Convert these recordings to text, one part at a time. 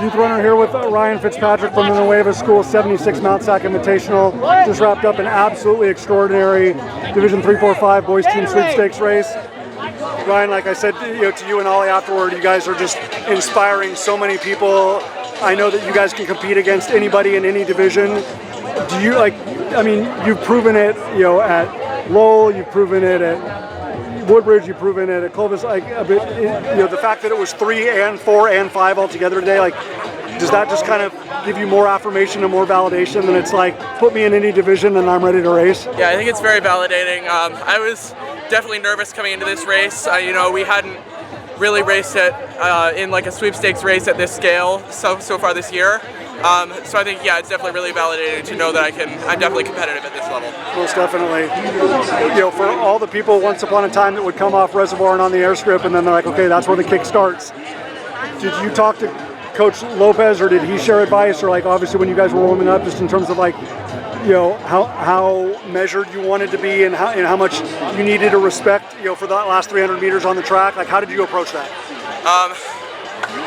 youth runner here with Ryan Fitzpatrick from the Nueva School 76 Mount SAC Invitational. Just wrapped up an absolutely extraordinary Division 3-4-5 boys team sweepstakes race. Ryan, like I said, to you and Ollie afterward, you guys are just inspiring so many people. I know that you guys can compete against anybody in any division. Do you you've proven it, at Lowell, you've proven it at Woodbridge, you've proven it at Clovis. The fact that it was 3 and 4 and 5 altogether today, does that just kind of give you more affirmation and more validation than it's put me in any division and I'm ready to race? Yeah, I think it's very validating. I was definitely nervous coming into this race. We hadn't really raced it in a sweepstakes race at this scale so far this year. So I think, it's definitely really validating to know that I'm definitely competitive at this level. Most definitely. For all the people once upon a time that would come off Reservoir and on the airstrip, and then they're like, okay, that's where the kick starts. Did you talk to Coach Lopez, or did he share advice, or obviously when you guys were warming up, just in terms of how measured you wanted to be and how much you needed to respect, for that last 300 meters on the track? How did you approach that?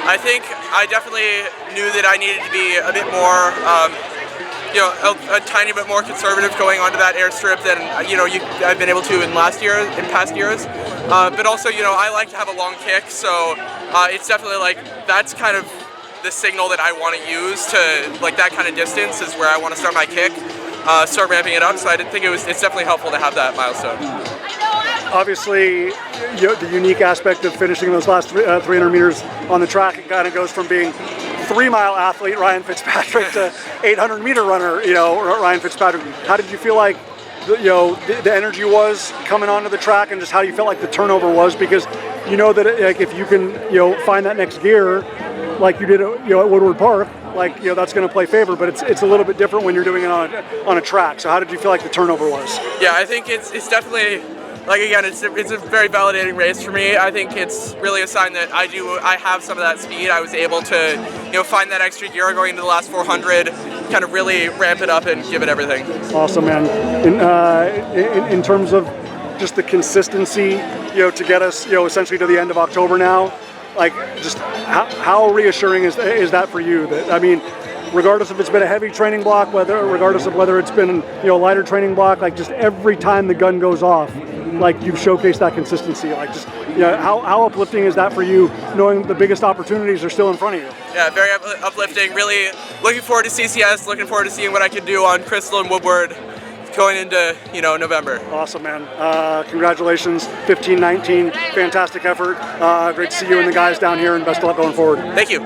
I think I definitely knew that I needed to be a bit more, a tiny bit more conservative going onto that airstrip than I've been able to in past years. But also, I like to have a long kick, so it's definitely that's kind of the signal that I want to use to that kind of distance is where I want to start my kick, start ramping it up. So I did think it's definitely helpful to have that milestone. Obviously, the unique aspect of finishing those last 300 meters on the track, it kind of goes from being 3-mile athlete Ryan Fitzpatrick to 800-meter runner, Ryan Fitzpatrick. How did you feel the energy was coming onto the track, and just how you felt the turnover was? Because that if you can find that next gear like you did at Woodward Park, that's going to play favor, but it's a little bit different when you're doing it on a track. So how did you feel the turnover was? Yeah, I think it's definitely. It's a very validating race for me. I think it's really a sign that I have some of that speed. I was able to, find that extra gear going into the last 400, kind of really ramp it up and give it everything. Awesome, man. In terms of just the consistency, to get us, essentially to the end of October now, just how reassuring is that for you? Regardless if it's been a heavy training block, regardless of whether it's been a lighter training block, just every time the gun goes off, you've showcased that consistency. How uplifting is that for you, knowing the biggest opportunities are still in front of you? Yeah, very uplifting. Really looking forward to CCS. Looking forward to seeing what I can do on Crystal and Woodward going into November. Awesome, man. Congratulations, 15-19, fantastic effort. Great to see you and the guys down here, and best of luck going forward. Thank you.